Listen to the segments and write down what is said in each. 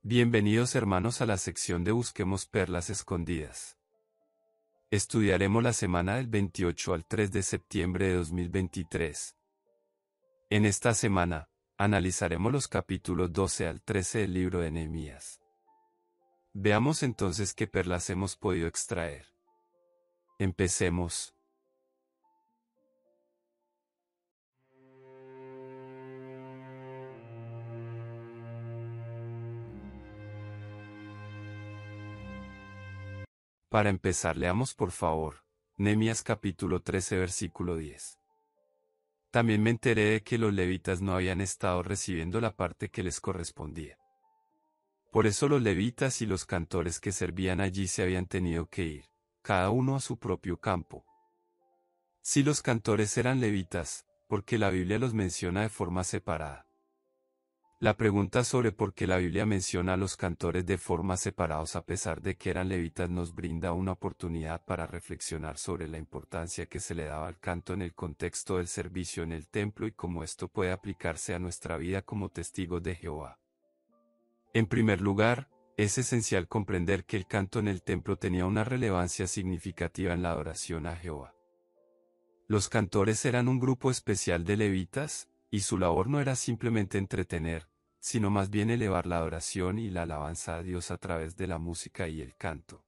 Bienvenidos hermanos a la sección de Busquemos Perlas Escondidas. Estudiaremos la semana del 28 al 3 de septiembre de 2023. En esta semana, analizaremos los capítulos 12 al 13 del libro de Nehemías. Veamos entonces qué perlas hemos podido extraer. Empecemos. Para empezar, leamos por favor, Nehemías capítulo 13 versículo 10. También me enteré de que los levitas no habían estado recibiendo la parte que les correspondía. Por eso los levitas y los cantores que servían allí se habían tenido que ir, cada uno a su propio campo. Si los cantores eran levitas, ¿por qué la Biblia los menciona de forma separada? La pregunta sobre por qué la Biblia menciona a los cantores de forma separados a pesar de que eran levitas nos brinda una oportunidad para reflexionar sobre la importancia que se le daba al canto en el contexto del servicio en el templo y cómo esto puede aplicarse a nuestra vida como testigos de Jehová. En primer lugar, es esencial comprender que el canto en el templo tenía una relevancia significativa en la adoración a Jehová. Los cantores eran un grupo especial de levitas, y su labor no era simplemente entretener, sino más bien elevar la adoración y la alabanza a Dios a través de la música y el canto.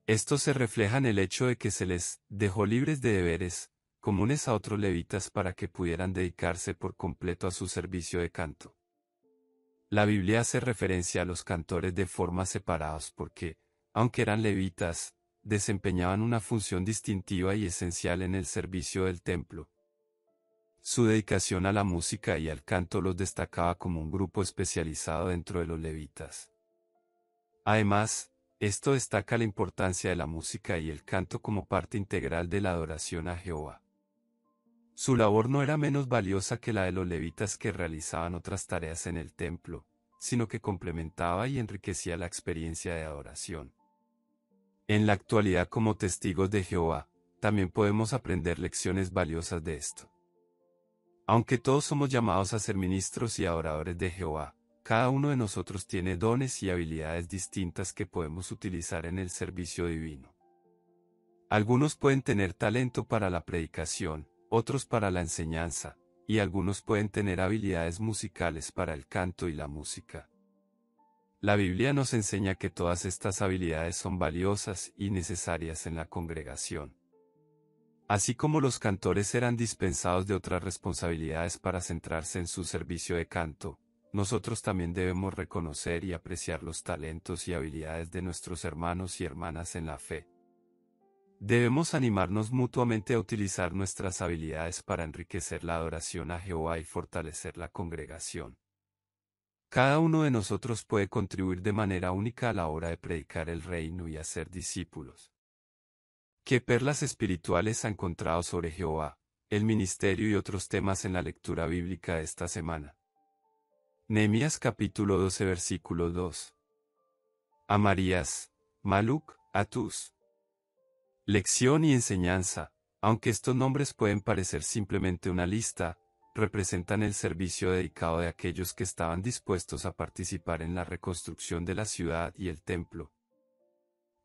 Esto se refleja en el hecho de que se les dejó libres de deberes, comunes a otros levitas para que pudieran dedicarse por completo a su servicio de canto. La Biblia hace referencia a los cantores de forma separados porque, aunque eran levitas, desempeñaban una función distintiva y esencial en el servicio del templo. Su dedicación a la música y al canto los destacaba como un grupo especializado dentro de los levitas. Además, esto destaca la importancia de la música y el canto como parte integral de la adoración a Jehová. Su labor no era menos valiosa que la de los levitas que realizaban otras tareas en el templo, sino que complementaba y enriquecía la experiencia de adoración. En la actualidad, como testigos de Jehová, también podemos aprender lecciones valiosas de esto. Aunque todos somos llamados a ser ministros y adoradores de Jehová, cada uno de nosotros tiene dones y habilidades distintas que podemos utilizar en el servicio divino. Algunos pueden tener talento para la predicación, otros para la enseñanza, y algunos pueden tener habilidades musicales para el canto y la música. La Biblia nos enseña que todas estas habilidades son valiosas y necesarias en la congregación. Así como los cantores eran dispensados de otras responsabilidades para centrarse en su servicio de canto, nosotros también debemos reconocer y apreciar los talentos y habilidades de nuestros hermanos y hermanas en la fe. Debemos animarnos mutuamente a utilizar nuestras habilidades para enriquecer la adoración a Jehová y fortalecer la congregación. Cada uno de nosotros puede contribuir de manera única a la hora de predicar el reino y hacer discípulos. ¿Qué perlas espirituales ha encontrado sobre Jehová, el ministerio y otros temas en la lectura bíblica de esta semana? Nehemías capítulo 12 versículo 2. Amarías, Maluk, Atus. Lección y enseñanza, aunque estos nombres pueden parecer simplemente una lista, representan el servicio dedicado de aquellos que estaban dispuestos a participar en la reconstrucción de la ciudad y el templo.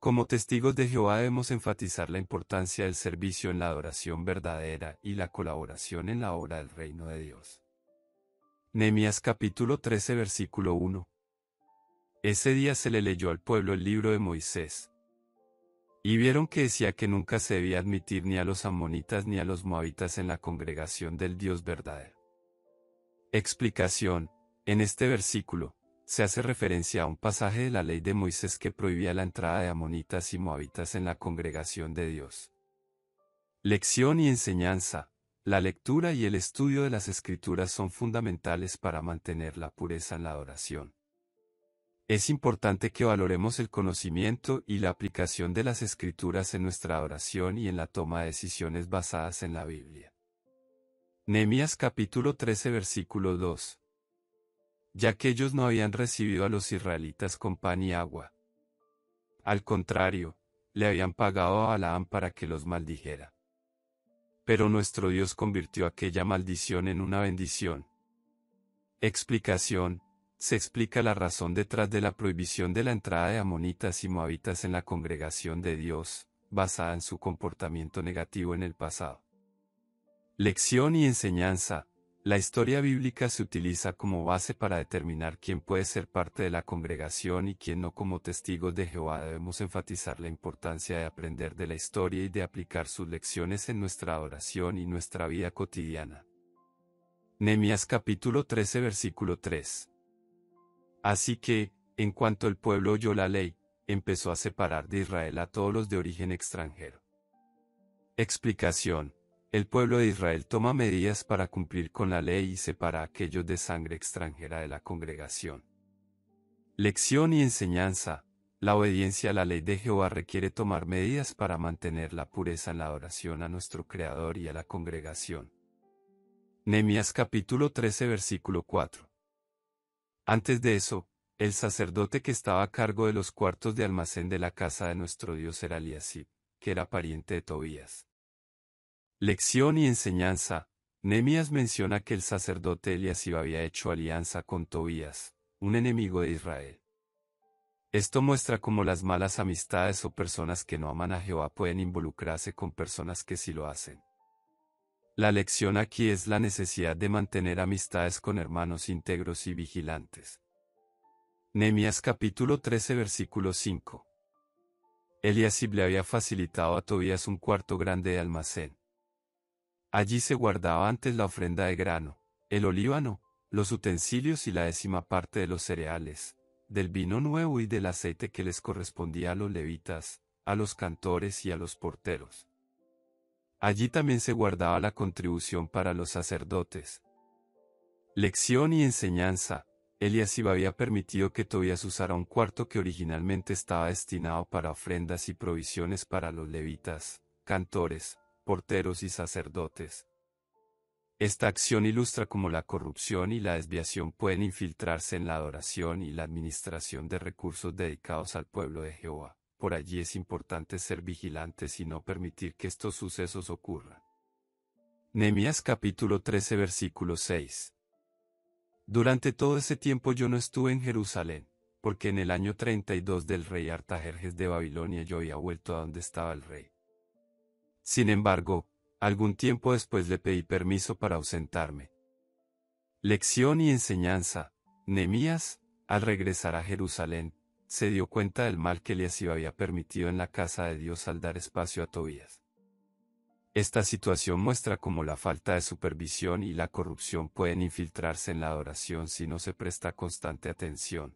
Como testigos de Jehová debemos enfatizar la importancia del servicio en la adoración verdadera y la colaboración en la obra del reino de Dios. Nehemías capítulo 13 versículo 1. Ese día se le leyó al pueblo el libro de Moisés. Y vieron que decía que nunca se debía admitir ni a los amonitas ni a los moabitas en la congregación del Dios verdadero. Explicación. En este versículo, se hace referencia a un pasaje de la ley de Moisés que prohibía la entrada de amonitas y moabitas en la congregación de Dios. Lección y enseñanza. La lectura y el estudio de las Escrituras son fundamentales para mantener la pureza en la adoración. Es importante que valoremos el conocimiento y la aplicación de las Escrituras en nuestra adoración y en la toma de decisiones basadas en la Biblia. Nehemías capítulo 13 versículo 2. Ya que ellos no habían recibido a los israelitas con pan y agua. Al contrario, le habían pagado a Balaam para que los maldijera. Pero nuestro Dios convirtió aquella maldición en una bendición. Explicación. se explica la razón detrás de la prohibición de la entrada de amonitas y moabitas en la congregación de Dios, basada en su comportamiento negativo en el pasado. Lección y enseñanza. La historia bíblica se utiliza como base para determinar quién puede ser parte de la congregación y quién no. Como testigos de Jehová debemos enfatizar la importancia de aprender de la historia y de aplicar sus lecciones en nuestra adoración y nuestra vida cotidiana. Nehemías capítulo 13 versículo 3. Así que, en cuanto el pueblo oyó la ley, empezó a separar de Israel a todos los de origen extranjero. Explicación. El pueblo de Israel toma medidas para cumplir con la ley y separa a aquellos de sangre extranjera de la congregación. Lección y enseñanza. La obediencia a la ley de Jehová requiere tomar medidas para mantener la pureza en la adoración a nuestro Creador y a la congregación. Nehemías capítulo 13 versículo 4. Antes de eso, el sacerdote que estaba a cargo de los cuartos de almacén de la casa de nuestro Dios era Eliasib, que era pariente de Tobías. Lección y enseñanza. Nehemías menciona que el sacerdote Eliasib había hecho alianza con Tobías, un enemigo de Israel. Esto muestra cómo las malas amistades o personas que no aman a Jehová pueden involucrarse con personas que sí lo hacen. La lección aquí es la necesidad de mantener amistades con hermanos íntegros y vigilantes. Nehemías capítulo 13 versículo 5. Eliasib le había facilitado a Tobías un cuarto grande de almacén. Allí se guardaba antes la ofrenda de grano, el olíbano, los utensilios y la 10ª parte de los cereales, del vino nuevo y del aceite que les correspondía a los levitas, a los cantores y a los porteros. Allí también se guardaba la contribución para los sacerdotes. Lección y enseñanza. Eliasib había permitido que Tobías usara un cuarto que originalmente estaba destinado para ofrendas y provisiones para los levitas, cantores, porteros y sacerdotes. Esta acción ilustra cómo la corrupción y la desviación pueden infiltrarse en la adoración y la administración de recursos dedicados al pueblo de Jehová. Por allí es importante ser vigilantes y no permitir que estos sucesos ocurran. Nehemías capítulo 13 versículo 6. Durante todo ese tiempo yo no estuve en Jerusalén, porque en el año 32 del rey Artajerjes de Babilonia yo había vuelto a donde estaba el rey. Sin embargo, algún tiempo después le pedí permiso para ausentarme. Lección y enseñanza. Nehemías, al regresar a Jerusalén, se dio cuenta del mal que Eliasib había permitido en la casa de Dios al dar espacio a Tobías. Esta situación muestra cómo la falta de supervisión y la corrupción pueden infiltrarse en la adoración si no se presta constante atención.